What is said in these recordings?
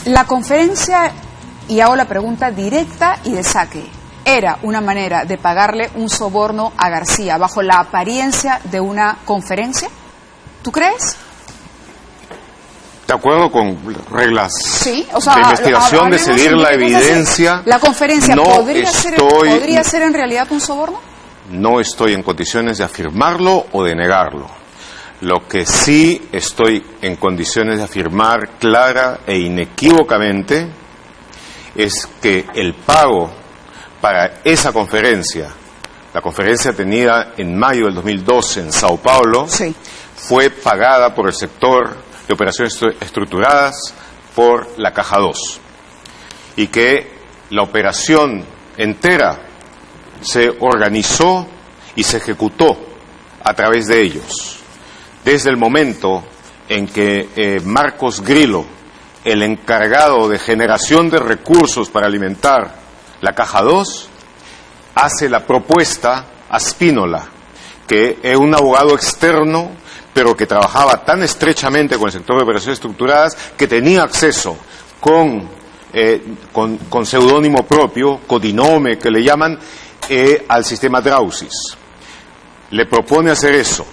La conferencia, y hago la pregunta directa y de saque, ¿era una manera de pagarle un soborno a García bajo la apariencia de una conferencia? ¿Tú crees? De acuerdo con reglas sí, o sea, de investigación, de seguir la evidencia. ¿La conferencia no podría ser en realidad un soborno? No estoy en condiciones de afirmarlo o de negarlo. Lo que sí estoy en condiciones de afirmar clara e inequívocamente es que el pago para esa conferencia, la conferencia tenida en mayo del 2012 en Sao Paulo, sí, fue pagada por el sector de operaciones estructuradas por la Caja 2 y que la operación entera se organizó y se ejecutó a través de ellos. Desde el momento en que Marcos Grillo, el encargado de generación de recursos para alimentar la Caja 2, hace la propuesta a Spínola, que es un abogado externo, pero que trabajaba tan estrechamente con el sector de operaciones estructuradas que tenía acceso con seudónimo propio, codinome que le llaman, al sistema Drausis. Le propone hacer eso,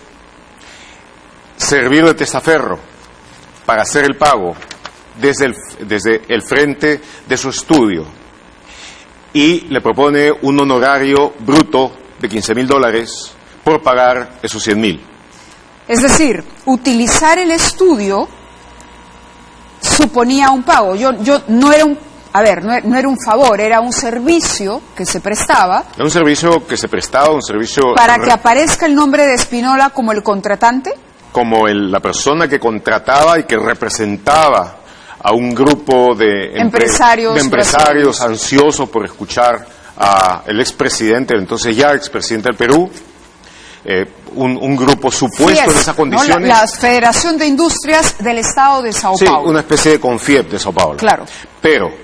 servir de testaferro para hacer el pago desde el frente de su estudio, y le propone un honorario bruto de $15,000 por pagar esos 100,000. Es decir, utilizar el estudio suponía un pago. Yo no era no era un favor, era un servicio que se prestaba. Era un servicio que se prestaba, un servicio... ¿Para que aparezca el nombre de Spínola como el contratante? Como la persona que contrataba y que representaba a un grupo de empresarios ansiosos por escuchar al expresidente, entonces ya expresidente del Perú, un grupo supuesto en esas condiciones. ¿No? La Federación de Industrias del Estado de Sao Paulo. Sí, una especie de CONFIEP de Sao Paulo. Claro. Pero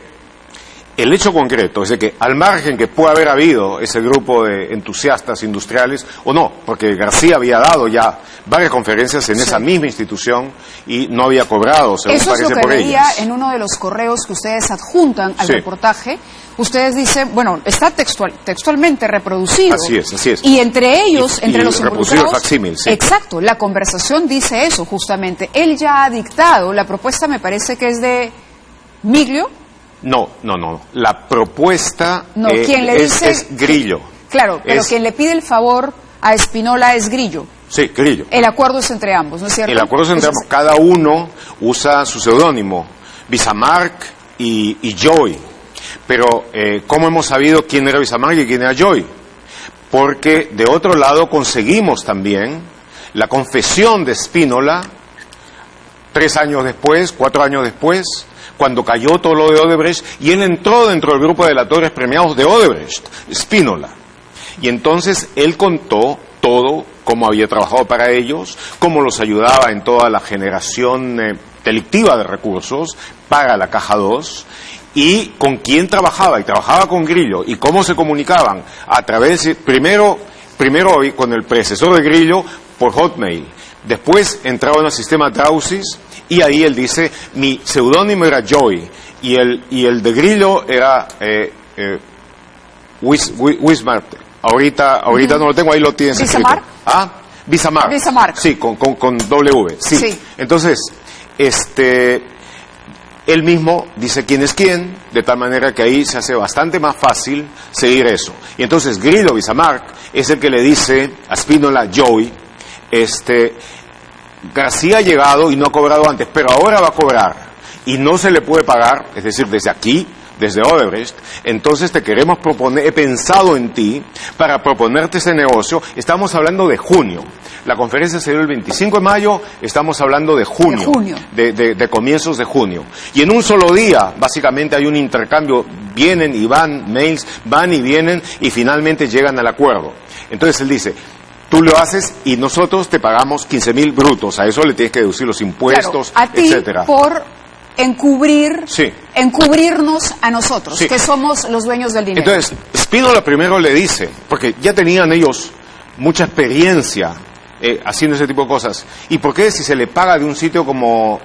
el hecho concreto es de que, al margen que pueda haber habido ese grupo de entusiastas industriales, o no, porque García había dado ya varias conferencias en esa misma institución y no había cobrado, según parece, por ellas. Eso es lo que leía en uno de los correos que ustedes adjuntan al reportaje. Ustedes dicen, bueno, está textualmente reproducido. Así es. Y entre ellos, entre los involucrados, facsímil, sí. Exacto, la conversación dice eso, justamente. Él ya ha dictado, la propuesta me parece que es de Miglio. No. La propuesta ¿quién le dice? Es Grillo. Claro, pero quien le pide el favor a Spínola es Grillo. Sí, Grillo. El acuerdo es entre ambos, ¿no es cierto? El acuerdo es entre ambos. Cada uno usa su seudónimo, Bismarck y Joy. Pero, ¿cómo hemos sabido quién era Bismarck y quién era Joy? Porque, de otro lado, conseguimos también la confesión de Spínola 3 años después, 4 años después, cuando cayó todo lo de Odebrecht, y él entró dentro del grupo de delatores premiados de Odebrecht, Spínola. Y entonces él contó todo, cómo había trabajado para ellos, cómo los ayudaba en toda la generación delictiva de recursos para la Caja 2, y con quién trabajaba, y trabajaba con Grillo, y cómo se comunicaban a través, primero con el predecesor de Grillo por Hotmail, después entraban al sistema Drausis, y ahí él dice, mi seudónimo era Joy, y el de Grillo era Wismar. Ahorita no lo tengo, ahí lo tienes escrito. ¿Bismarck? ¿Ah? Bismarck. Sí, con W. Sí. Entonces, él mismo dice quién es quién, de tal manera que ahí se hace bastante más fácil seguir eso. Y entonces Grillo Bismarck es el que le dice a Spínola Joy, García ha llegado y no ha cobrado antes, pero ahora va a cobrar y no se le puede pagar, es decir, desde aquí, desde Odebrecht, entonces te queremos proponer, he pensado en ti para proponerte ese negocio. Estamos hablando de junio, la conferencia se dio el 25 de mayo, estamos hablando de junio, de comienzos de junio, y en un solo día básicamente hay un intercambio, vienen y van, mails, van y vienen, y finalmente llegan al acuerdo. Entonces él dice, tú lo haces y nosotros te pagamos 15,000 brutos, a eso le tienes que deducir los impuestos, claro, a ti, etcétera. Por encubrirnos a nosotros, que somos los dueños del dinero. Entonces, Spínola primero le dice, porque ya tenían ellos mucha experiencia haciendo ese tipo de cosas. ¿Y por qué si se le paga de un sitio como,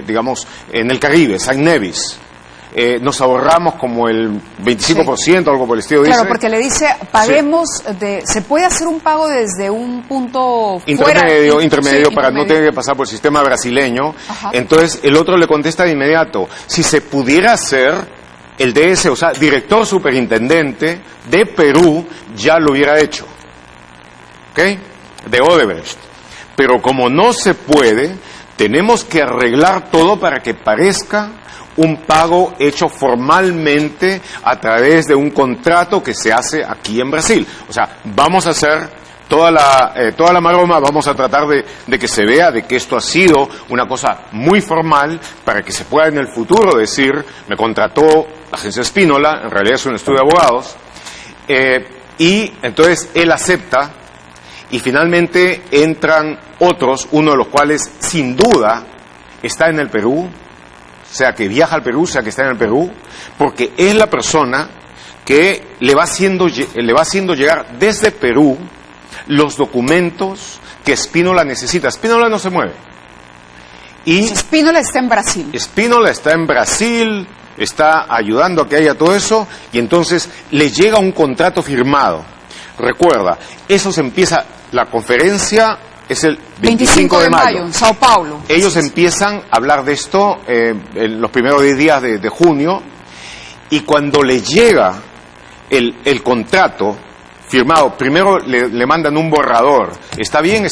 digamos, en el Caribe, Saint Nevis, nos ahorramos como el 25%, algo por el estilo? Claro, dice, porque le dice, paguemos, se puede hacer un pago desde un punto intermedio, fuera, para no tener que pasar por el sistema brasileño. Ajá. Entonces el otro le contesta de inmediato, si se pudiera hacer, el DS, o sea, director superintendente de Perú, ya lo hubiera hecho. ¿Ok? De Odebrecht. Pero como no se puede, tenemos que arreglar todo para que parezca un pago hecho formalmente a través de un contrato que se hace aquí en Brasil. O sea, vamos a hacer toda la maroma, vamos a tratar de que se vea de que esto ha sido una cosa muy formal para que se pueda en el futuro decir, me contrató la agencia Spínola, en realidad es un estudio de abogados, y entonces él acepta y finalmente entran otros, uno de los cuales sin duda está en el Perú, sea que viaja al Perú, sea que está en el Perú, porque es la persona que le va haciendo llegar desde Perú los documentos que Spínola necesita. Spínola no se mueve. Y Spínola está en Brasil. Spínola está en Brasil, está ayudando a que haya todo eso, y entonces le llega un contrato firmado. Recuerda, eso se empieza, la conferencia es el 25 de mayo en Sao Paulo. Ellos empiezan a hablar de esto en los primeros 10 días de junio, y cuando le llega el contrato firmado, primero le mandan un borrador, está bien,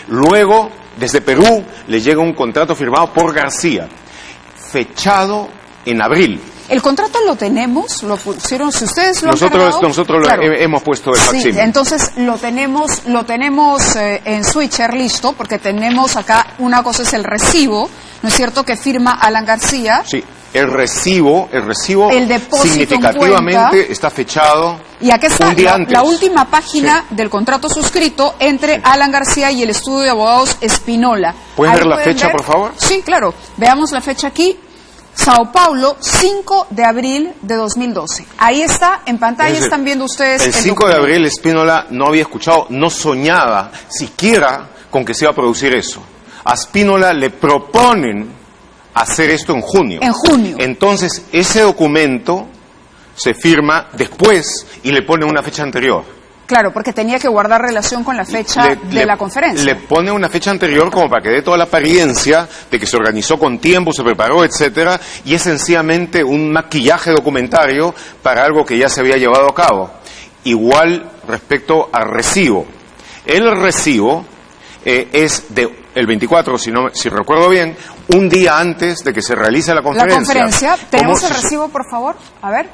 luego desde Perú le llega un contrato firmado por García, fechado en abril. El contrato lo tenemos, lo pusieron, si ustedes lo han cargado, nosotros claro. hemos puesto el facsímil. Sí, entonces lo tenemos en Switcher listo, porque tenemos acá, una cosa es el recibo, ¿no es cierto?, que firma Alan García. Sí, el recibo el depósito significativamente está fechado y aquí está un día antes. La última página del contrato suscrito entre Alan García y el estudio de abogados Spínola. ¿Pueden ver la fecha, por favor? Sí, claro. Veamos la fecha aquí. Sao Paulo, 5 de abril de 2012. Ahí está, en pantalla están viendo ustedes el 5 de abril Spínola no había escuchado, no soñaba siquiera con que se iba a producir eso. A Spínola le proponen hacer esto en junio. En junio. Entonces, ese documento se firma después y le pone una fecha anterior. Claro, porque tenía que guardar relación con la fecha de la conferencia. Le pone una fecha anterior como para que dé toda la apariencia de que se organizó con tiempo, se preparó, etcétera, y es sencillamente un maquillaje documentario para algo que ya se había llevado a cabo. Igual respecto al recibo. El recibo es el 24, si recuerdo bien, un día antes de que se realice la conferencia. La conferencia. ¿Tenemos el recibo, por favor? A ver.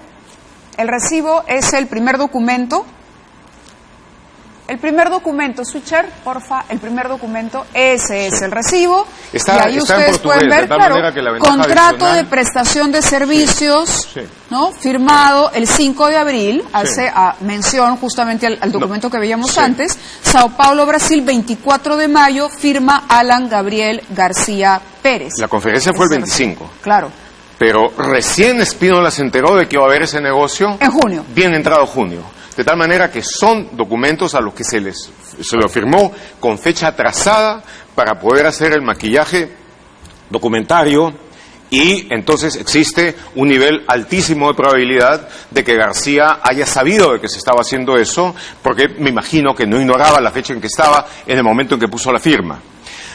El recibo es el primer documento. El primer documento, Switcher, porfa, el primer documento, ese es el recibo. Y ahí ustedes pueden ver, claro, contrato de prestación de servicios, ¿no? Firmado el 5 de abril, hace mención justamente al documento que veíamos antes. Sao Paulo, Brasil, 24 de mayo, firma Alan Gabriel García Pérez. La conferencia fue el 25. Claro. Pero recién Spínola se enteró de que iba a haber ese negocio. En junio. Bien entrado junio. De tal manera que son documentos a los que se lo firmó con fecha atrasada para poder hacer el maquillaje documentario, y entonces existe un nivel altísimo de probabilidad de que García haya sabido de que se estaba haciendo eso, porque me imagino que no ignoraba la fecha en que estaba en el momento en que puso la firma.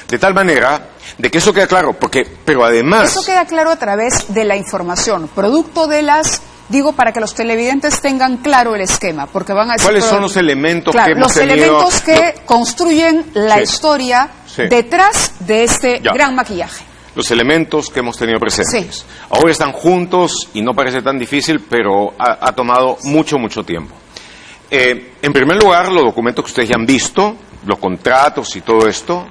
De tal manera de que eso queda claro, pero además... Eso queda claro a través de la información, producto de las... Digo, para que los televidentes tengan claro el esquema, porque van a decir... ¿Cuáles son los elementos que hemos tenido? Los elementos que construyen la historia detrás de este gran maquillaje. Los elementos que hemos tenido presentes. Sí. Ahora están juntos y no parece tan difícil, pero ha tomado mucho tiempo. En primer lugar, los documentos que ustedes ya han visto, los contratos y todo esto...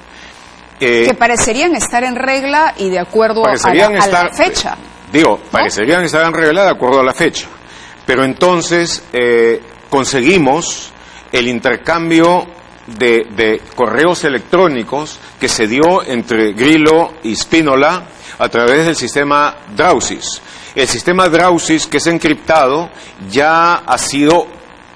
que parecerían estar en regla y de acuerdo a la fecha. Parecerían estar en regla de acuerdo a la fecha. Pero entonces conseguimos el intercambio de correos electrónicos que se dio entre Grillo y Spínola a través del sistema Drausis. El sistema Drausis, que es encriptado, ya ha sido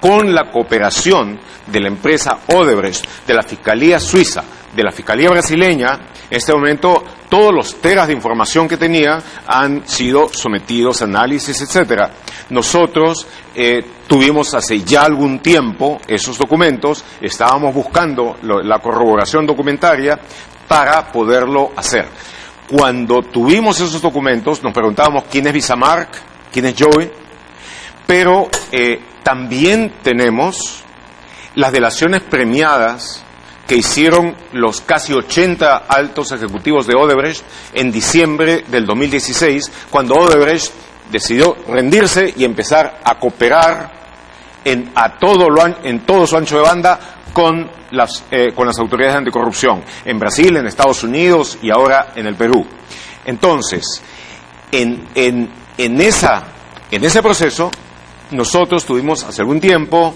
con la cooperación de la empresa Odebrecht, de la Fiscalía Suiza, de la Fiscalía Brasileña. En este momento todos los teras de información que tenía han sido sometidos a análisis, etcétera. Nosotros tuvimos hace ya algún tiempo esos documentos, estábamos buscando la corroboración documentaria para poderlo hacer. Cuando tuvimos esos documentos nos preguntábamos quién es Visa-Mark, quién es Joey, pero también tenemos las delaciones premiadas que hicieron los casi 80 altos ejecutivos de Odebrecht en diciembre del 2016, cuando Odebrecht decidió rendirse y empezar a cooperar en todo su ancho de banda con las autoridades de anticorrupción, en Brasil, en Estados Unidos y ahora en el Perú. Entonces, en ese proceso, nosotros tuvimos hace algún tiempo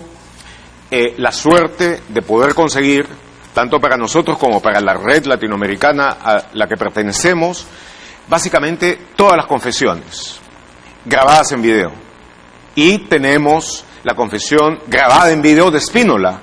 la suerte de poder conseguir, tanto para nosotros como para la red latinoamericana a la que pertenecemos, básicamente todas las confesiones grabadas en video. Y tenemos la confesión grabada en video de Spínola,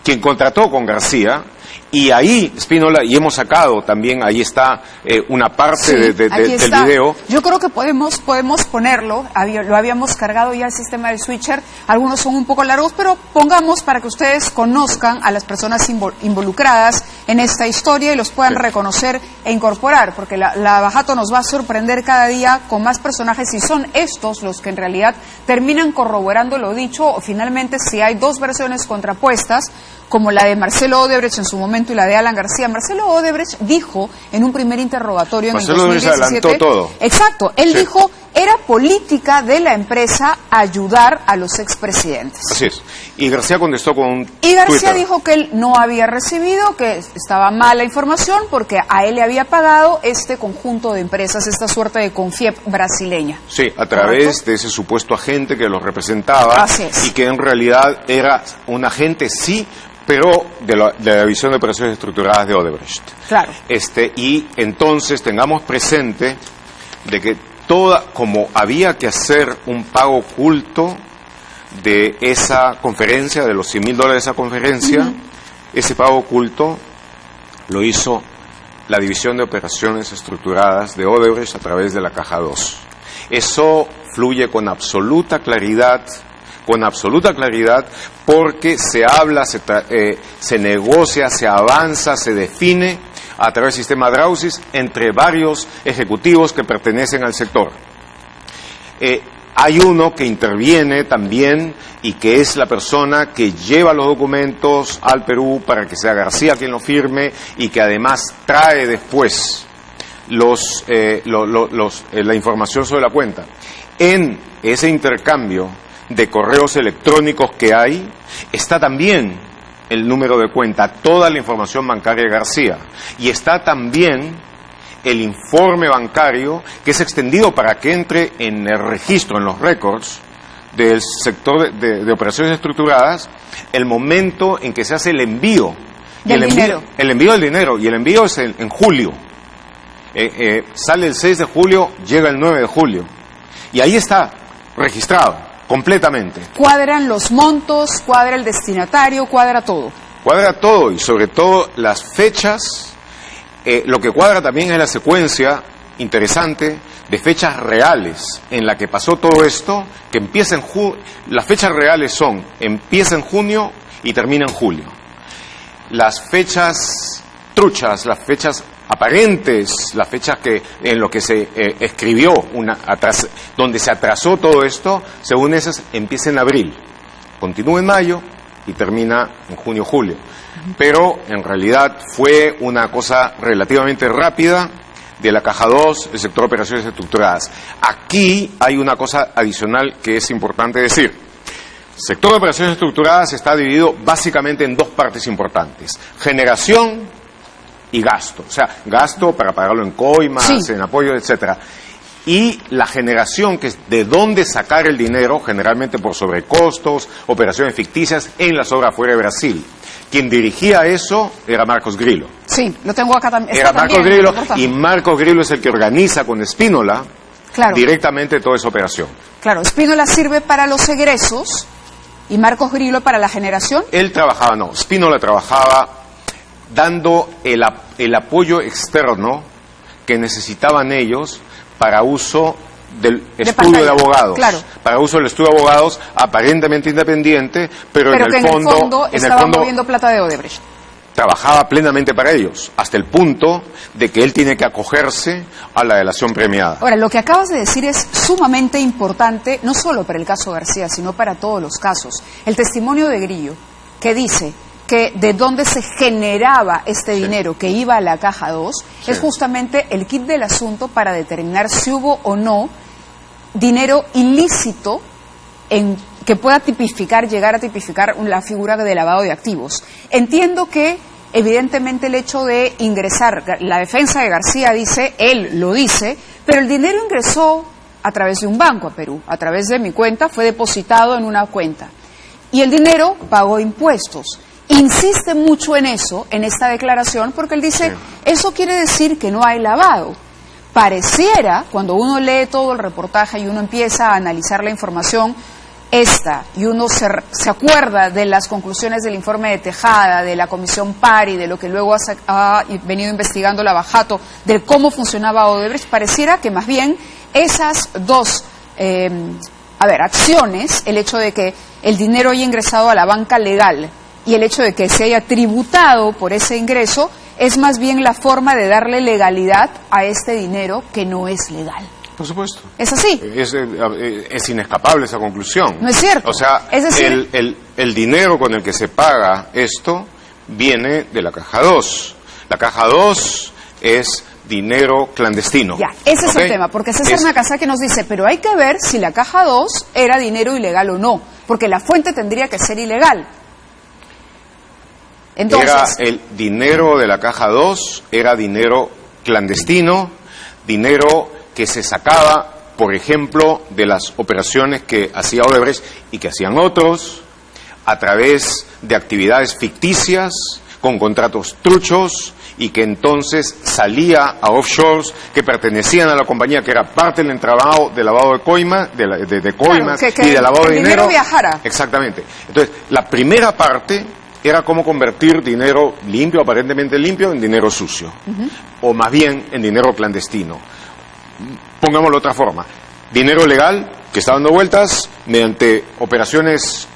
quien contrató con García, y ahí Spínola, y hemos sacado también, ahí está una parte del video. Yo creo que podemos ponerlo, lo habíamos cargado ya al sistema del switcher, algunos son un poco largos, pero pongamos para que ustedes conozcan a las personas involucradas en esta historia y los puedan reconocer e incorporar, porque la Bajato nos va a sorprender cada día con más personajes, y son estos los que en realidad terminan corroborando lo dicho, o finalmente si hay dos versiones contrapuestas, como la de Marcelo Odebrecht en su momento y la de Alan García. Marcelo Odebrecht dijo en un primer interrogatorio en el 2017... Marcelo Odebrecht adelantó todo. Exacto, él dijo, era política de la empresa ayudar a los expresidentes. Así es. Y García contestó con un Y García Twitter. dijo que él no había recibido, que estaba mal la información, porque a él le había pagado este conjunto de empresas, esta suerte de Confiep brasileña. Sí, a través de ese supuesto agente que los representaba. Así es. Y que en realidad era un agente, sí, pero de la División de Operaciones Estructuradas de Odebrecht. Claro. Y entonces tengamos presente de que como había que hacer un pago oculto de esa conferencia, de los $100,000 de esa conferencia, ese pago oculto lo hizo la División de Operaciones Estructuradas de Odebrecht a través de la Caja 2. Eso fluye con absoluta claridad, porque se habla, se negocia, se avanza, se define a través del sistema Drausis entre varios ejecutivos que pertenecen al sector. Hay uno que interviene también y que es la persona que lleva los documentos al Perú para que sea García quien lo firme y que además trae después la información sobre la cuenta. En ese intercambio de correos electrónicos que hay, está también el número de cuenta, toda la información bancaria de García, y está también el informe bancario que es extendido para que entre en el registro, en los récords del sector de operaciones estructuradas, el momento en que se hace el envío. El envío del dinero, y el envío es en julio. Sale el 6 de julio, llega el 9 de julio. Y ahí está registrado completamente. Cuadran los montos, cuadra el destinatario, cuadra todo. Cuadra todo, y sobre todo las fechas. Lo que cuadra también es la secuencia interesante de fechas reales en la que pasó todo esto, que empieza en las fechas reales empieza en junio y termina en julio. Las fechas truchas, las fechas aparentes, las fechas en lo que se escribió, donde se atrasó todo esto, según esas, empieza en abril, continúa en mayo y termina en junio-julio. Pero en realidad fue una cosa relativamente rápida de la Caja 2, el sector de operaciones estructuradas. Aquí hay una cosa adicional que es importante decir. El sector de operaciones estructuradas está dividido básicamente en dos partes importantes: generación y gasto, o sea, gasto para pagarlo en coimas, sí, en apoyo, etcétera. Y la generación, que es de dónde sacar el dinero, generalmente por sobrecostos, operaciones ficticias en las obras fuera de Brasil. Quien dirigía eso era Marcos Grillo. Sí, lo tengo acá también. Era Marcos Grillo, y Marcos Grillo es el que organiza con Spínola directamente toda esa operación. Claro, Spínola sirve para los egresos y Marcos Grillo para La Generación. Él trabajaba, no, Spínola trabajaba dando el apoyo externo que necesitaban ellos para uso del estudio de abogados. Claro. Para uso del estudio de abogados aparentemente independiente, pero en el fondo estaba moviendo plata de Odebrecht. Trabajaba plenamente para ellos, hasta el punto de que él tiene que acogerse a la delación premiada. Ahora, lo que acabas de decir es sumamente importante, no solo para el caso García, sino para todos los casos. El testimonio de Grillo, que dice que de dónde se generaba este dinero que iba a la caja 2, es justamente el kit del asunto para determinar si hubo o no dinero ilícito que pueda llegar a tipificar la figura de lavado de activos. Entiendo que, evidentemente, el hecho de ingresar, la defensa de García dice, él lo dice, pero el dinero ingresó a través de un banco a Perú, a través de mi cuenta, fue depositado en una cuenta. Y el dinero pagó impuestos. Insiste mucho en eso, en esta declaración, porque él dice, eso quiere decir que no hay lavado. Pareciera, cuando uno lee todo el reportaje y uno empieza a analizar la información, y uno se acuerda de las conclusiones del informe de Tejada, de la comisión Pari, de lo que luego ha venido investigando la Bajato, de cómo funcionaba Odebrecht, pareciera que más bien esas dos acciones, el hecho de que el dinero haya ingresado a la banca legal y el hecho de que se haya tributado por ese ingreso, es más bien la forma de darle legalidad a este dinero que no es legal. Por supuesto. ¿Es así? Es inescapable esa conclusión. No es cierto. O sea, es decir, el dinero con el que se paga esto viene de la caja 2. La caja 2 es dinero clandestino. Ya, ese es el tema, porque César Nakazaki nos dice, pero hay que ver si la caja 2 era dinero ilegal o no, porque la fuente tendría que ser ilegal. Entonces, el dinero de la caja 2 era dinero clandestino, dinero que se sacaba, por ejemplo, de las operaciones que hacía Odebrecht y que hacían otros, a través de actividades ficticias, con contratos truchos, y que entonces salía a offshores que pertenecían a la compañía, que era parte del entramado de lavado de coimas, de coimas y de lavado de dinero. Viajara. Exactamente. Entonces, la primera parte era cómo convertir dinero limpio, aparentemente limpio, en dinero sucio, o más bien en dinero clandestino. Pongámoslo de otra forma, dinero legal que está dando vueltas mediante operaciones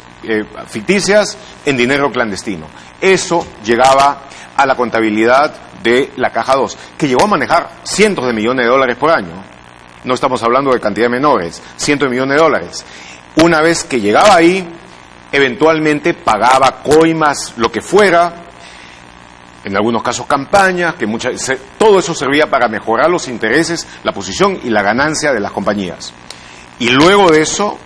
ficticias en dinero clandestino. Eso llegaba a la contabilidad de la caja 2, que llegó a manejar cientos de millones de dólares por año. No estamos hablando de cantidades menores, cientos de millones de dólares. Una vez que llegaba ahí, eventualmente pagaba coimas, lo que fuera, en algunos casos campañas, que todo eso servía para mejorar los intereses, la posición y la ganancia de las compañías. Y luego de eso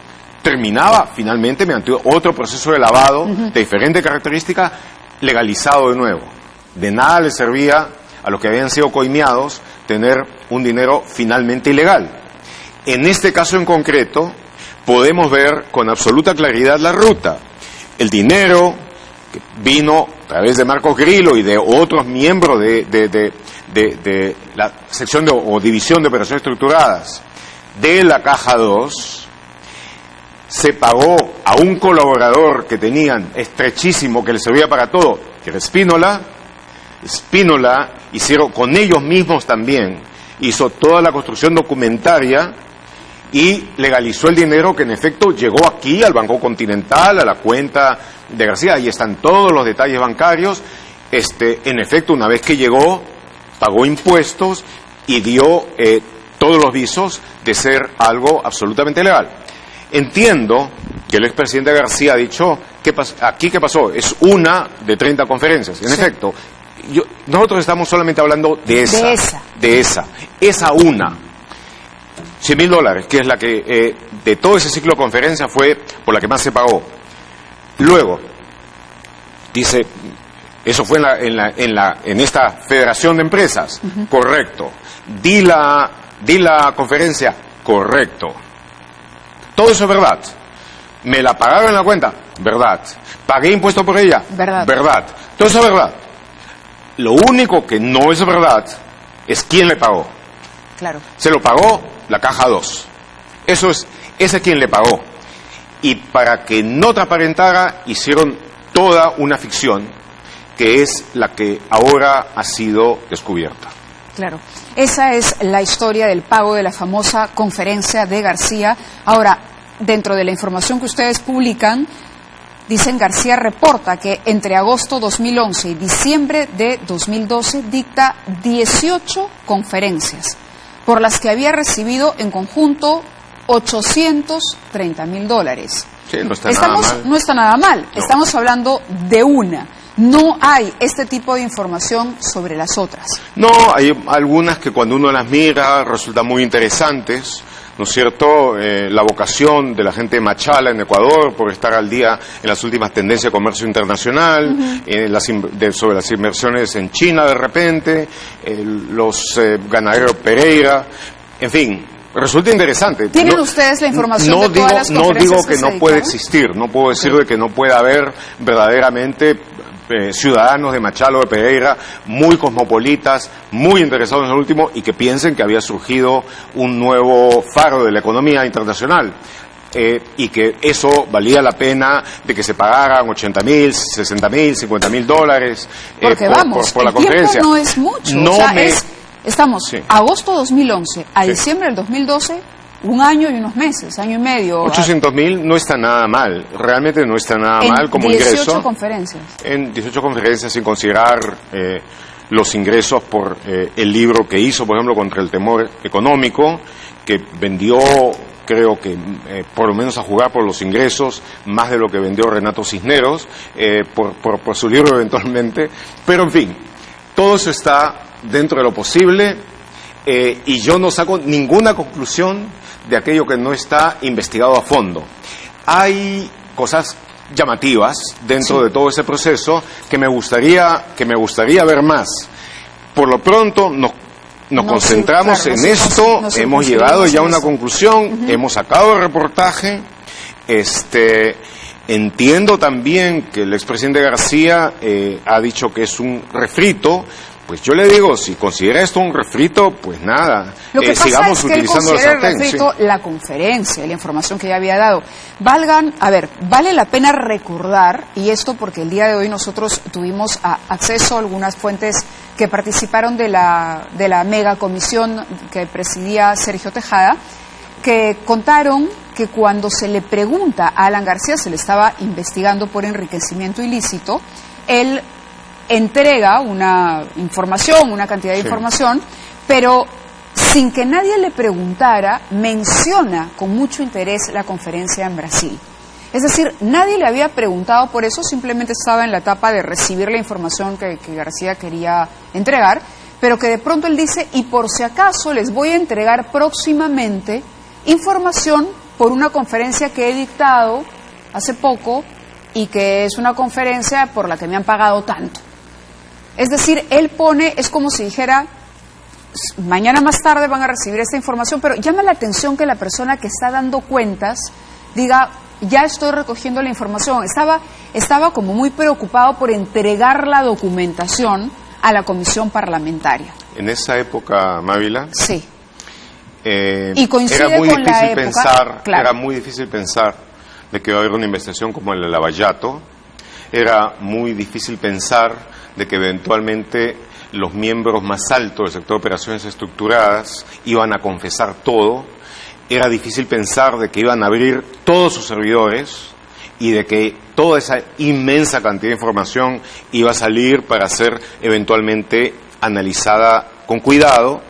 terminaba finalmente mediante otro proceso de lavado de diferente característica, legalizado de nuevo. De nada le servía a los que habían sido coimeados tener un dinero finalmente ilegal. En este caso en concreto podemos ver con absoluta claridad la ruta. El dinero que vino a través de Marcos Grillo y de otros miembros de la sección o división de operaciones estructuradas de la caja 2, se pagó a un colaborador que tenían estrechísimo, que les servía para todo, que era Spínola. Spínola hicieron con ellos mismos también, hizo toda la construcción documentaria y legalizó el dinero que en efecto llegó aquí al Banco Continental, a la cuenta de García. Ahí están todos los detalles bancarios. En efecto, una vez que llegó, pagó impuestos y dio todos los visos de ser algo absolutamente legal. Entiendo que el expresidente García ha dicho, ¿aquí qué pasó? Es una de 30 conferencias. En efecto, nosotros estamos solamente hablando de esa una. $100,000, que es la que de todo ese ciclo de conferencias fue por la que más se pagó. Luego, dice, eso fue en esta federación de empresas, correcto. Di la conferencia, correcto. Todo eso es verdad. ¿Me la pagaron en la cuenta? Verdad. ¿Pagué impuesto por ella? Verdad. Verdad. Todo eso es verdad. Lo único que no es verdad es quién le pagó. Claro. Se lo pagó la caja 2. Ese es quien le pagó. y para que no transparentara hicieron toda una ficción que es la que ahora ha sido descubierta. Claro, esa es la historia del pago de la famosa conferencia de García. Ahora, dentro de la información que ustedes publican, dicen García reporta que entre agosto 2011 y diciembre de 2012 dicta 18 conferencias, por las que había recibido en conjunto $830,000. Sí, no está nada mal. No está nada mal, No. Estamos hablando de una. No hay este tipo de información sobre las otras. No, hay algunas que cuando uno las mira resultan muy interesantes, ¿no es cierto? La vocación de la gente de Machala en Ecuador por estar al día en las últimas tendencias de comercio internacional, sobre las inversiones en China de repente, los ganaderos Pereira, en fin. Resulta interesante. ¿Tienen ustedes la información de todas las conferencias? No digo que se no puede dictaron? existir, no puedo decir de que no puede haber verdaderamente ciudadanos de Machala o de Pereira muy cosmopolitas, muy interesados en el último y que piensen que había surgido un nuevo faro de la economía internacional. Y que eso valía la pena de que se pagaran $80,000, $60,000, $50,000 Porque vamos, por la el tiempo conferencia. no es mucho. No o sea, me... estamos Sí. agosto 2011 a Sí. diciembre del 2012, un año y unos meses, año y medio. 800,000 no está nada mal, realmente no está nada mal como 18 ingreso. conferencias. En 18 conferencias sin considerar los ingresos por el libro que hizo, por ejemplo, contra el temor económico, que vendió, creo que por lo menos a jugar por los ingresos, más de lo que vendió Renato Cisneros, por su libro eventualmente. Pero en fin, todo eso está dentro de lo posible y yo no saco ninguna conclusión de aquello que no está investigado a fondo. Hay cosas llamativas dentro de todo ese proceso que me gustaría ver más. Por lo pronto nos concentramos en esto, hemos llegado ya a una conclusión, hemos sacado el reportaje. Entiendo también que el expresidente García ha dicho que es un refrito. Pues yo le digo, si considera esto un refrito, pues nada, Lo que pasa sigamos es que utilizando él la considera sartén. el refrito la conferencia, la información que ya había dado. Vale la pena recordar, y esto porque el día de hoy nosotros tuvimos acceso a algunas fuentes que participaron de la mega comisión que presidía Sergio Tejada, que contaron que cuando se le pregunta a Alan García, se le estaba investigando por enriquecimiento ilícito, él entrega una información, una cantidad de información, pero sin que nadie le preguntara, menciona con mucho interés la conferencia en Brasil. Es decir, nadie le había preguntado por eso, simplemente estaba en la etapa de recibir la información que García quería entregar, pero que de pronto él dice, y por si acaso les voy a entregar próximamente información por una conferencia que he dictado hace poco y que es una conferencia por la que me han pagado tanto. Es decir, él es como si dijera, mañana más tarde van a recibir esta información, pero llama la atención que la persona que está dando cuentas diga, ya estoy recogiendo la información. Estaba como muy preocupado por entregar la documentación a la comisión parlamentaria. En esa época, Mávila, sí. Y coincide era muy con la difícil época, pensar, claro. Era muy difícil pensar de que iba a haber una investigación como la de Lavallato. Era muy difícil pensar de que eventualmente los miembros más altos del sector de operaciones estructuradas iban a confesar todo. Era difícil pensar de que iban a abrir todos sus servidores y de que toda esa inmensa cantidad de información iba a salir para ser eventualmente analizada con cuidado.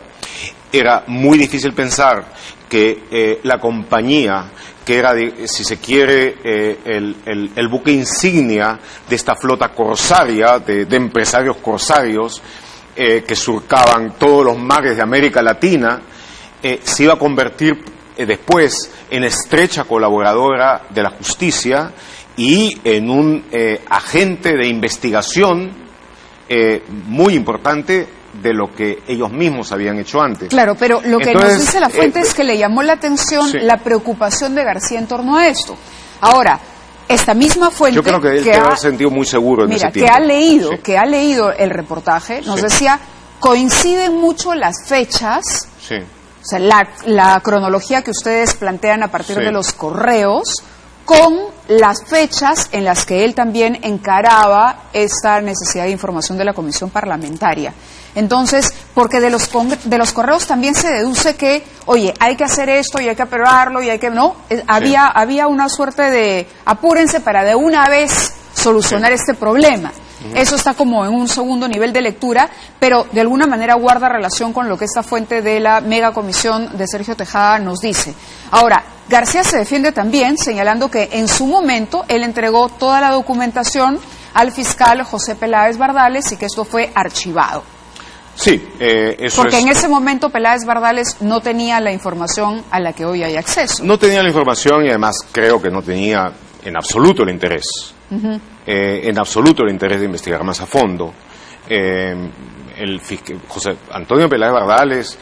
Era muy difícil pensar que la compañía, que era, si se quiere, el buque insignia de esta flota corsaria, de empresarios corsarios que surcaban todos los mares de América Latina, se iba a convertir después en estrecha colaboradora de la justicia y en un agente de investigación muy importante de lo que ellos mismos habían hecho antes. Claro, pero lo que Entonces, nos dice la fuente es que le llamó la atención sí. la preocupación de García en torno a esto. Ahora, esta misma fuente Yo creo que él ha sentido muy seguro en ese tiempo. Que ha leído el reportaje, nos decía, coinciden mucho las fechas, o sea, la cronología que ustedes plantean a partir de los correos, con las fechas en las que él también encaraba esta necesidad de información de la comisión parlamentaria. Entonces, porque de los correos también se deduce que, oye, hay que hacer esto y hay que aprobarlo y hay que... No, había una suerte de apúrense para de una vez solucionar este problema. Eso está como en un segundo nivel de lectura, pero de alguna manera guarda relación con lo que esta fuente de la megacomisión de Sergio Tejada nos dice. Ahora, García se defiende también señalando que en su momento él entregó toda la documentación al fiscal José Peláez Bardales y que esto fue archivado. Sí, eso porque en ese momento Peláez Bardales no tenía la información a la que hoy hay acceso. No tenía la información y además creo que no tenía en absoluto el interés. En absoluto el interés de investigar más a fondo. José Antonio Peláez Bardales,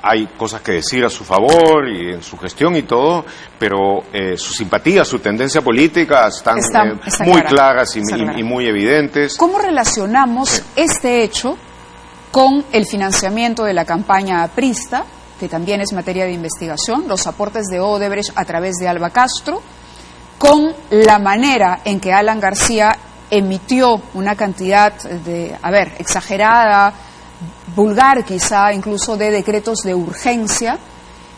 hay cosas que decir a su favor y en su gestión y todo, pero su simpatía, su tendencia política están muy claras y muy evidentes. ¿Cómo relacionamos este hecho con el financiamiento de la campaña aprista, que también es materia de investigación, los aportes de Odebrecht a través de Alba Castro, con la manera en que Alan García emitió una cantidad exagerada, vulgar quizá, incluso de decretos de urgencia,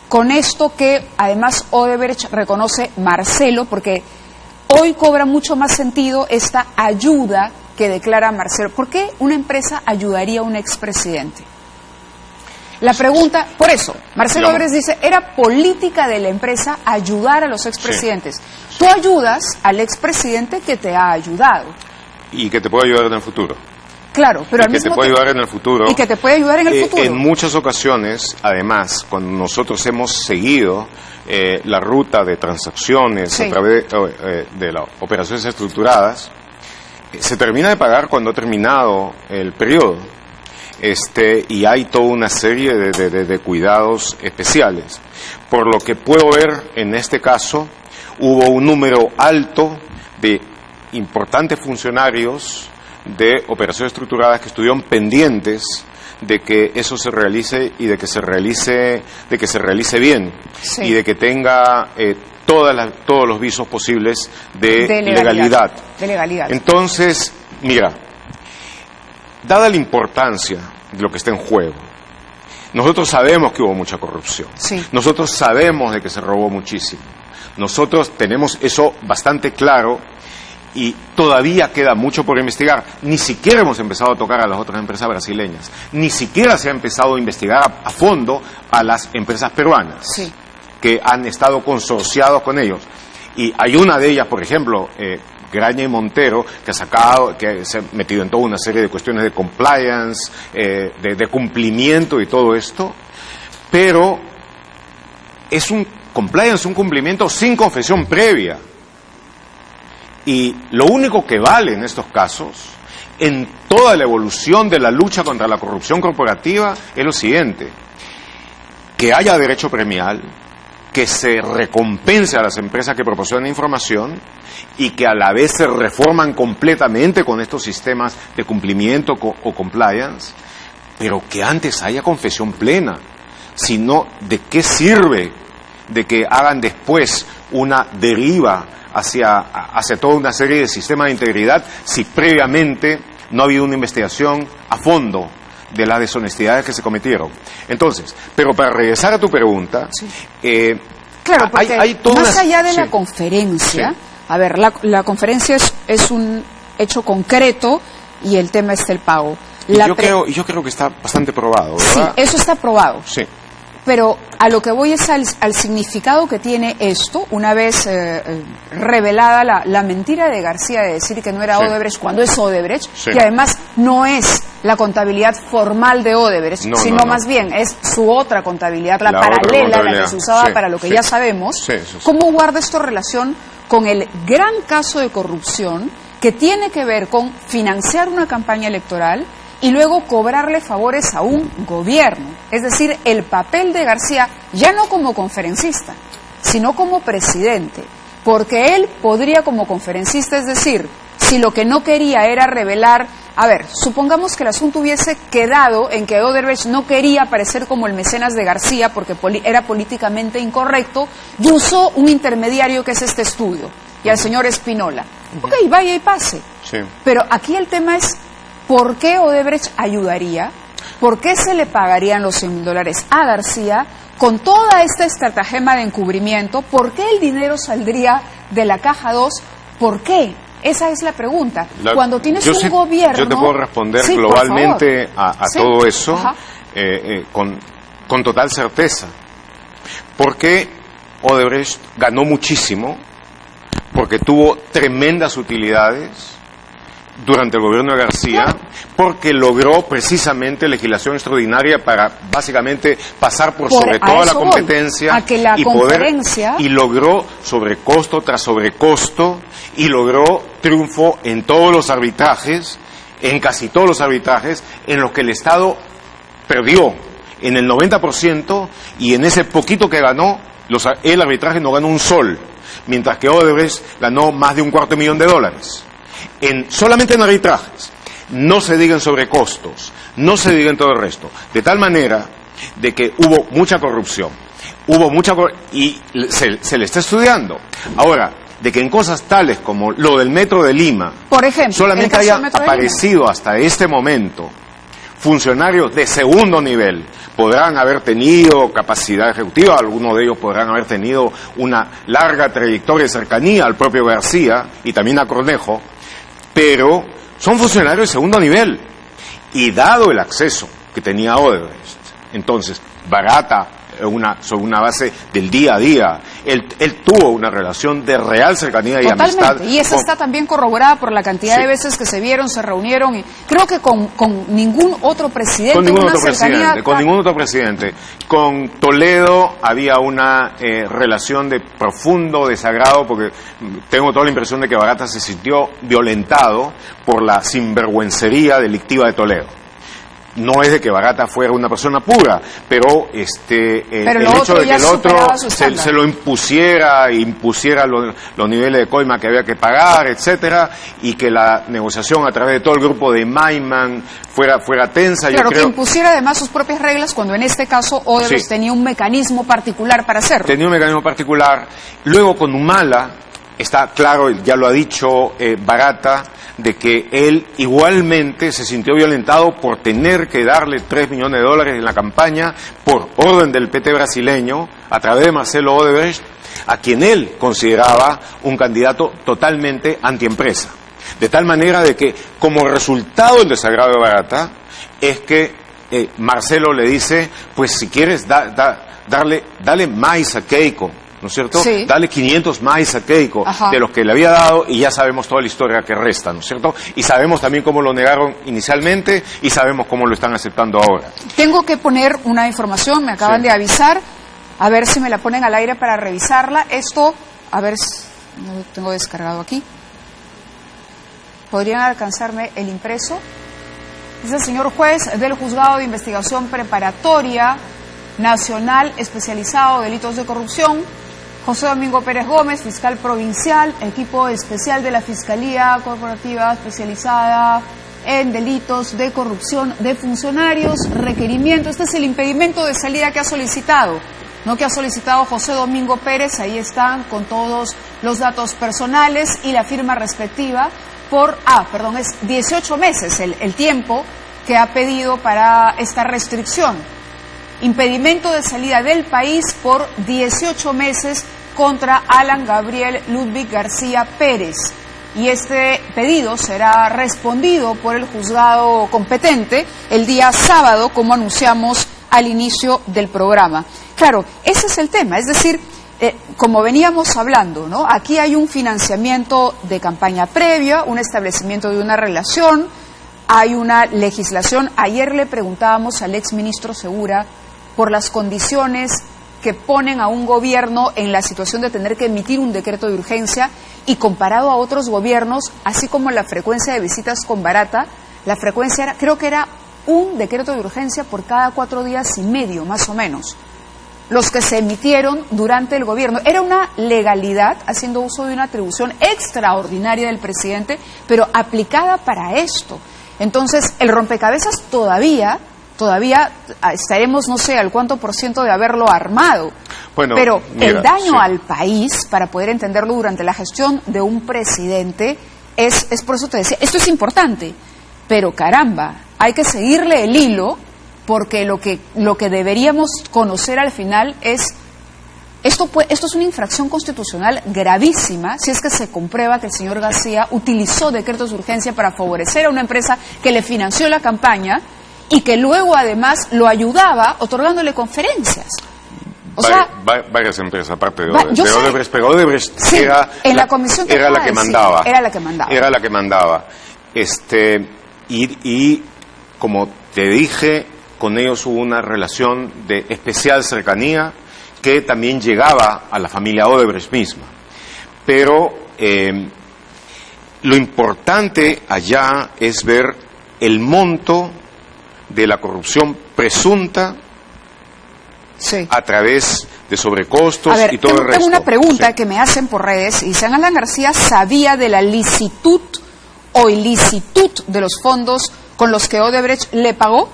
con esto que además Odebrecht reconoce Marcelo, porque hoy cobra mucho más sentido esta ayuda que declara Marcelo? ¿Por qué una empresa ayudaría a un expresidente? La pregunta, por eso, Marcelo Odebrecht dice, era política de la empresa ayudar a los expresidentes. Sí. Tú ayudas al expresidente que te ha ayudado. Y que te puede ayudar en el futuro. Claro, pero al mismo tiempo... que te puede ayudar en el futuro. Y que te puede ayudar en el futuro. En muchas ocasiones, además, cuando nosotros hemos seguido la ruta de transacciones a través de las operaciones estructuradas, se termina de pagar cuando ha terminado el periodo. Y hay toda una serie de cuidados especiales. Por lo que puedo ver, en este caso, hubo un número alto de importantes funcionarios de operaciones estructuradas que estuvieron pendientes de que eso se realice y de que se realice bien, y de que tenga todos los visos posibles de legalidad. Entonces, mira, dada la importancia de lo que está en juego, nosotros sabemos que hubo mucha corrupción. Sí. Nosotros sabemos de que se robó muchísimo. Nosotros tenemos eso bastante claro y todavía queda mucho por investigar. Ni siquiera hemos empezado a tocar a las otras empresas brasileñas. Ni siquiera se ha empezado a investigar a fondo a las empresas peruanas que han estado consorciados con ellos. Y hay una de ellas, por ejemplo, Graña y Montero, que se ha metido en toda una serie de cuestiones de compliance, de cumplimiento y todo esto, pero es un compliance, un cumplimiento sin confesión previa. Y lo único que vale en estos casos, en toda la evolución de la lucha contra la corrupción corporativa, es lo siguiente: que haya derecho premial, que se recompense a las empresas que proporcionan información y que a la vez se reforman completamente con estos sistemas de cumplimiento o compliance, pero que antes haya confesión plena. Si no, ¿de qué sirve de que hagan después una deriva hacia toda una serie de sistemas de integridad si previamente no ha habido una investigación a fondo de las deshonestidades que se cometieron? Entonces, pero para regresar a tu pregunta, claro, porque hay más allá de la conferencia, a ver, la conferencia es un hecho concreto y el tema es el pago. Yo creo que está bastante probado, ¿verdad? Sí, eso está probado. Sí. Pero a lo que voy es al significado que tiene esto, una vez revelada la mentira de García de decir que no era Odebrecht cuando es Odebrecht, y además no es la contabilidad formal de Odebrecht, sino más bien es su otra contabilidad, la paralela, la que se usaba para lo que ya sabemos. ¿Cómo guarda esto relación con el gran caso de corrupción que tiene que ver con financiar una campaña electoral y luego cobrarle favores a un gobierno? Es decir, el papel de García, ya no como conferencista, sino como presidente, porque él podría como conferencista, es decir, si lo que no quería era revelar... A ver, supongamos que el asunto hubiese quedado en que Odebrecht no quería aparecer como el mecenas de García porque era políticamente incorrecto y usó un intermediario que es este estudio, y al señor Espinola. Ok, vaya y pase. Sí. Pero aquí el tema es, ¿por qué Odebrecht ayudaría? ¿Por qué se le pagarían los $100.000 a García con toda esta estratagema de encubrimiento? ¿Por qué el dinero saldría de la caja 2? ¿Por qué? Esa es la pregunta. Cuando tienes un gobierno... Yo te puedo responder sí, globalmente a sí, todo eso con total certeza. Porque Odebrecht ganó muchísimo, porque tuvo tremendas utilidades durante el gobierno de García, porque logró precisamente legislación extraordinaria para básicamente pasar por sobre toda la competencia a que la conferencia... y logró sobrecosto tras sobrecosto, y logró triunfo en todos los arbitrajes, en casi todos los arbitrajes, en los que el Estado perdió en el 90%, y en ese poquito que ganó, el arbitraje no ganó un sol, mientras que Odebrecht ganó más de $250,000. Solamente en arbitrajes, no se digan sobrecostos, no se digan todo el resto, de tal manera de que hubo mucha corrupción, y se le está estudiando. Ahora, de que en cosas tales como lo del Metro de Lima, por ejemplo, solamente haya aparecido hasta este momento funcionarios de segundo nivel, podrán haber tenido capacidad ejecutiva, algunos de ellos podrán haber tenido una larga trayectoria de cercanía al propio García y también a Cornejo, pero son funcionarios de segundo nivel, y dado el acceso que tenía Odebrecht, entonces Barata, sobre una base del día a día, él tuvo una relación de real cercanía y amistad. Y esa está también corroborada por la cantidad de veces que se vieron, se reunieron, y creo que con ningún otro presidente. Con ningún otro presidente. Con Toledo había una relación de profundo desagrado, porque tengo toda la impresión de que Barata se sintió violentado por la sinvergüencería delictiva de Toledo. No es de que Barata fuera una persona pura, pero el hecho de que el otro se lo impusiera los niveles de coima que había que pagar, etcétera, y que la negociación a través de todo el grupo de Maiman fuera tensa. Claro, que impusiera además sus propias reglas, cuando en este caso Odebrecht tenía un mecanismo particular para hacerlo. Tenía un mecanismo particular. Luego con Humala, está claro, ya lo ha dicho Barata, de que él igualmente se sintió violentado por tener que darle $3 millones en la campaña por orden del PT brasileño, a través de Marcelo Odebrecht, a quien él consideraba un candidato totalmente antiempresa. De tal manera de que, como resultado del desagrado de Barata, es que Marcelo le dice, pues si quieres dale maíz a Keiko, ¿no es cierto? Sí. Dale 500 maíz a Keiko, de los que le había dado, y ya sabemos toda la historia que resta, ¿no es cierto? Y sabemos también cómo lo negaron inicialmente, y sabemos cómo lo están aceptando ahora. Tengo que poner una información, me acaban de avisar, a ver si me la ponen al aire para revisarla. Esto, a ver, no lo tengo descargado aquí. ¿Podrían alcanzarme el impreso? Es el señor juez del Juzgado de Investigación Preparatoria Nacional Especializado en Delitos de Corrupción, José Domingo Pérez Gómez, fiscal provincial, equipo especial de la Fiscalía Corporativa Especializada en Delitos de Corrupción de Funcionarios, requerimiento. Este es el impedimento de salida que ha solicitado, ¿no? Que ha solicitado José Domingo Pérez. Ahí están con todos los datos personales y la firma respectiva es 18 meses el tiempo que ha pedido para esta restricción. Impedimento de salida del país por 18 meses contra Alan Gabriel Ludwig García Pérez. Y este pedido será respondido por el juzgado competente el día sábado, como anunciamos al inicio del programa. Claro, ese es el tema, es decir, como veníamos hablando, ¿no? Aquí hay un financiamiento de campaña previa, un establecimiento de una relación, hay una legislación. Ayer le preguntábamos al exministro Segura por las condiciones que ponen a un gobierno en la situación de tener que emitir un decreto de urgencia, y comparado a otros gobiernos, así como la frecuencia de visitas con Barata, la frecuencia creo que era un decreto de urgencia por cada 4 días y medio, más o menos. los que se emitieron durante el gobierno. Era una legalidad, haciendo uso de una atribución extraordinaria del presidente, pero aplicada para esto. Entonces, el rompecabezas todavía estaremos, no sé, al cuánto % de haberlo armado. Bueno, pero mira, el daño sí. al país, para poder entenderlo durante la gestión de un presidente, es por eso te decía, esto es importante, pero caramba, hay que seguirle el hilo, porque lo que deberíamos conocer al final es, esto es una infracción constitucional gravísima si es que se comprueba que el señor García utilizó decretos de urgencia para favorecer a una empresa que le financió la campaña y que luego además lo ayudaba otorgándole conferencias. O sea, varias empresas, aparte de yo sé. Odebrecht, pero Odebrecht sí, era, en la comisión era la que mandaba. Era la que mandaba. Era la que mandaba. Y como te dije, con ellos hubo una relación de especial cercanía que también llegaba a la familia Odebrecht misma. Pero lo importante allá es ver el monto de la corrupción presunta sí. a través de sobrecostos y todo el resto. Tengo una pregunta sí. que me hacen por redes y dicen, Alan García sabía de la licitud o ilicitud de los fondos con los que Odebrecht le pagó,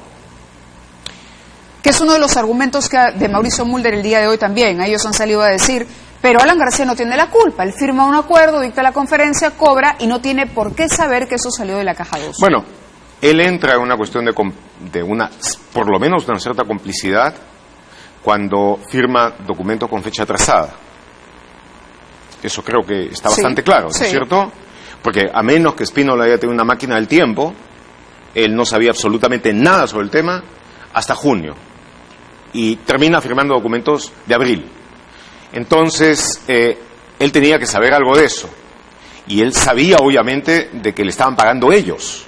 que es uno de los argumentos de Mauricio Mulder el día de hoy también. Ellos han salido a decir, pero Alan García no tiene la culpa, él firma un acuerdo, dicta la conferencia, cobra y no tiene por qué saber que eso salió de la caja 2. Bueno, él entra en una cuestión de una, por lo menos una cierta complicidad cuando firma documentos con fecha atrasada. Eso creo que está bastante claro, ¿no es cierto? Porque a menos que Spínola haya tenido una máquina del tiempo, él no sabía absolutamente nada sobre el tema hasta junio. Y termina firmando documentos de abril. Entonces, él tenía que saber algo de eso. Y él sabía, obviamente, de que le estaban pagando ellos.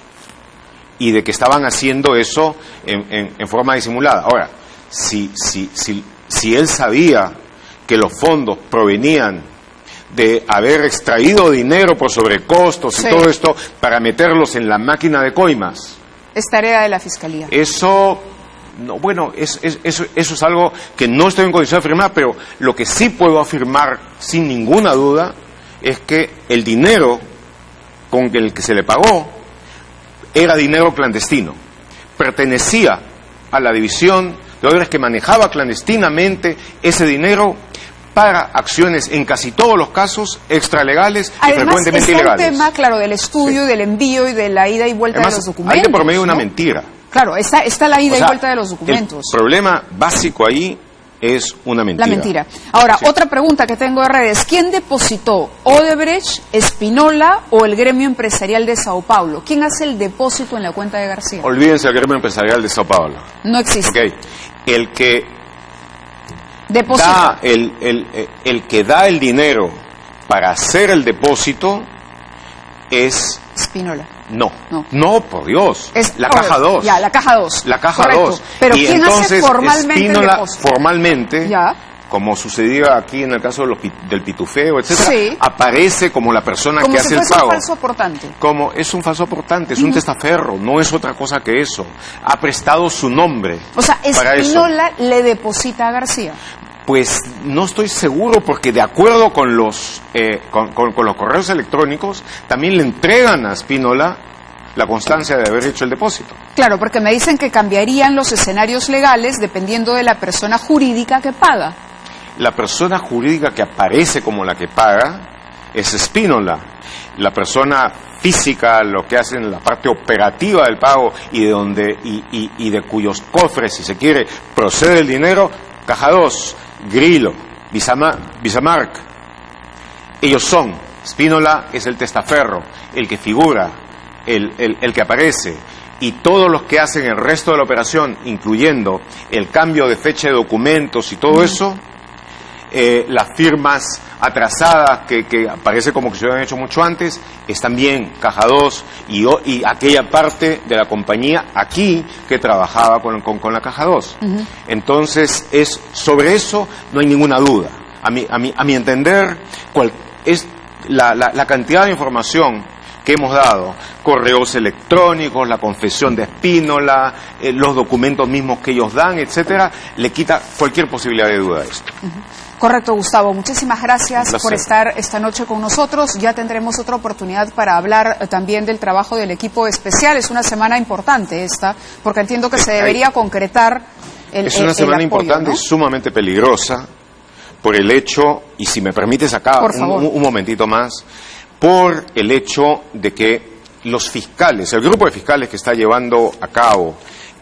Y de que estaban haciendo eso en forma disimulada. Ahora, si él sabía que los fondos provenían de haber extraído dinero por sobrecostos y todo esto para meterlos en la máquina de coimas. Es tarea de la Fiscalía. Eso, no, bueno, eso es algo que no estoy en condición de afirmar, pero lo que sí puedo afirmar sin ninguna duda es que el dinero con el que se le pagó era dinero clandestino. Pertenecía a la división de Odebrecht que manejaba clandestinamente ese dinero para acciones, en casi todos los casos, extralegales y frecuentemente ilegales. Además, el tema, claro, del estudio, del envío y de la ida y vuelta de los documentos. Hay de por medio una mentira. Claro, está la ida y vuelta de los documentos. El problema básico ahí es una mentira. La mentira. Ahora, otra pregunta que tengo de redes. ¿Quién depositó? ¿Odebrecht, Spínola o el gremio empresarial de Sao Paulo? ¿Quién hace el depósito en la cuenta de García? Olvídense del gremio empresarial de Sao Paulo. No existe. Okay. El que deposita. el que da el dinero para hacer el depósito es Spínola. No, por Dios. Es la caja 2. Ya, la caja 2. La caja Correcto. 2. Pero y ¿quién entonces, hace formalmente Spínola, el depósito? formalmente, ya, como sucedía aquí en el caso del pitufeo, etcétera, aparece como la persona que hace el pago. Como si fuese un falso aportante. Como es un falso aportante, es un testaferro, no es otra cosa que eso. Ha prestado su nombre. O sea, Spínola le deposita a García. Pues no estoy seguro, porque de acuerdo con los con los correos electrónicos también le entregan a Spínola la constancia de haber hecho el depósito. Claro, porque me dicen que cambiarían los escenarios legales dependiendo de la persona jurídica que paga. La persona jurídica que aparece como la que paga es Spínola. La persona física, lo que hace en la parte operativa del pago y de cuyos cofres, si se quiere, procede el dinero, Caja 2, Grillo, Visamark. Ellos son. Spínola es el testaferro, el que figura, el que aparece. Y todos los que hacen el resto de la operación, incluyendo el cambio de fecha de documentos y todo eso, las firmas atrasadas que parece como que se hubieran hecho mucho antes, es también Caja 2 y aquella parte de la compañía aquí que trabajaba con la Caja 2. Entonces, sobre eso no hay ninguna duda. A mi entender, es la cantidad de información que hemos dado, correos electrónicos, la confesión de Espínola, los documentos mismos que ellos dan, etcétera, le quita cualquier posibilidad de duda a esto. Correcto, Gustavo. Muchísimas gracias por estar esta noche con nosotros. Ya tendremos otra oportunidad para hablar también del trabajo del equipo especial. Es una semana importante esta, porque entiendo que se debería concretar es una semana importante, ¿no? Y sumamente peligrosa por el hecho, y si me permites acá un momentito más, por el hecho de que los fiscales, el grupo de fiscales que está llevando a cabo,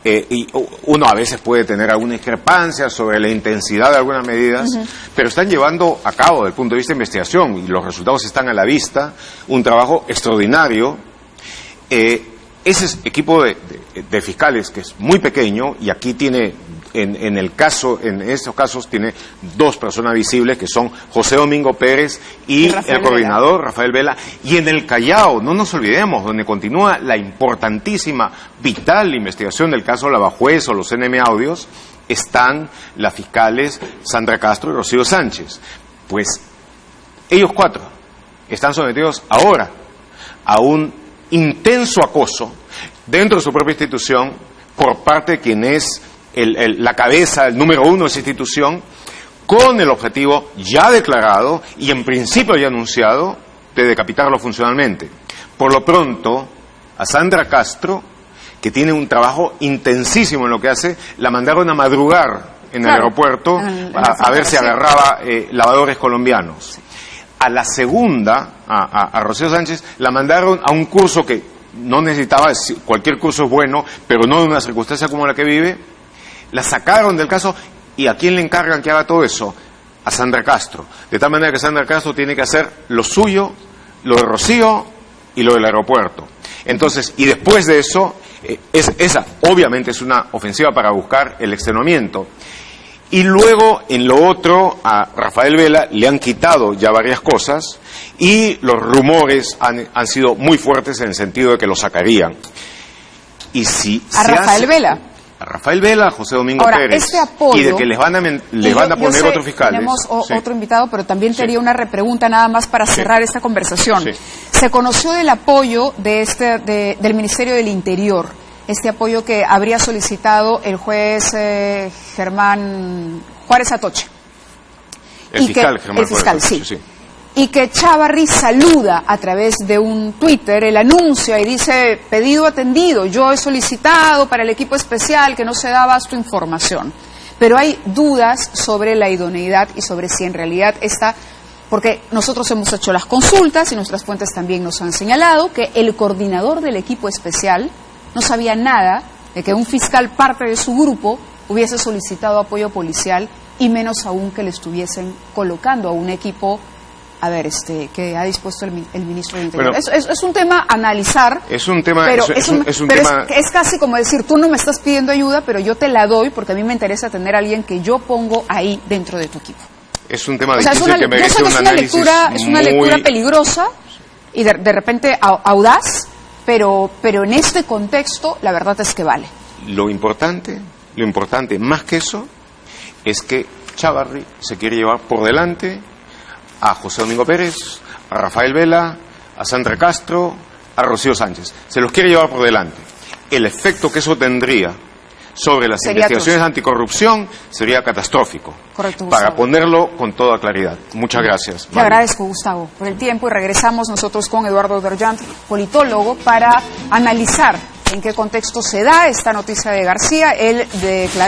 y uno a veces puede tener alguna discrepancia sobre la intensidad de algunas medidas, pero están llevando a cabo, desde el punto de vista de investigación, y los resultados están a la vista, un trabajo extraordinario. Ese equipo de fiscales, que es muy pequeño, y aquí tiene, en estos casos, tiene dos personas visibles, que son José Domingo Pérez y el coordinador Rafael Vela. Y en el Callao, no nos olvidemos, donde continúa la importantísima, vital investigación del caso Lavajuez o los NM Audios, están las fiscales Sandra Castro y Rocío Sánchez. Pues ellos cuatro están sometidos ahora a un intenso acoso dentro de su propia institución por parte de quien es la cabeza, el número uno de esa institución, con el objetivo ya declarado y en principio ya anunciado de decapitarlo funcionalmente. Por lo pronto, a Sandra Castro, que tiene un trabajo intensísimo en lo que hace, la mandaron a madrugar en el aeropuerto a ver si agarraba lavadores colombianos. Sí. A la segunda, a Rocío Sánchez, la mandaron a un curso que no necesitaba, cualquier curso es bueno, pero no en una circunstancia como la que vive. La sacaron del caso, ¿y a quién le encargan que haga todo eso? A Sandra Castro. De tal manera que Sandra Castro tiene que hacer lo suyo, lo de Rocío y lo del aeropuerto. Entonces, y después de eso, esa obviamente es una ofensiva para buscar el extenuamiento. Y luego, en lo otro, a Rafael Vela le han quitado ya varias cosas y los rumores han sido muy fuertes en el sentido de que lo sacarían. Y si ¿A Rafael Vela? A Rafael Vela, a José Domingo Pérez. Este apoyo, y de que les van a poner otros fiscales. Tenemos otro invitado, pero también tenía una repregunta nada más para cerrar esta conversación. Sí. Se conoció del apoyo del Ministerio del Interior. Este apoyo que habría solicitado el juez Germán Juárez Atoche. El fiscal, sí. Y que Chávarri saluda a través de un Twitter el anuncio y dice: pedido atendido, yo he solicitado para el equipo especial que no se da abasto información. Pero hay dudas sobre la idoneidad y sobre si en realidad está, porque nosotros hemos hecho las consultas y nuestras fuentes también nos han señalado que el coordinador del equipo especial no sabía nada de que un fiscal parte de su grupo hubiese solicitado apoyo policial y menos aún que le estuviesen colocando a un equipo, que ha dispuesto el ministro del Interior. Bueno, es un tema a analizar. Es un tema, pero es casi como decir, tú no me estás pidiendo ayuda, pero yo te la doy porque a mí me interesa tener a alguien que yo pongo ahí dentro de tu equipo. Es un tema difícil que merece un análisis es una lectura peligrosa y de repente audaz, pero en este contexto la verdad es que vale. Lo importante más que eso es que Chávarri se quiere llevar por delante a José Domingo Pérez, a Rafael Vela, a Sandra Castro, a Rocío Sánchez. Se los quiere llevar por delante. El efecto que eso tendría sobre las investigaciones anticorrupción sería catastrófico. Correcto, Gustavo. Para ponerlo con toda claridad. Muchas gracias. Te agradezco, Gustavo, por el tiempo y regresamos nosotros con Eduardo Derjant, politólogo, para analizar en qué contexto se da esta noticia de García. Él declaró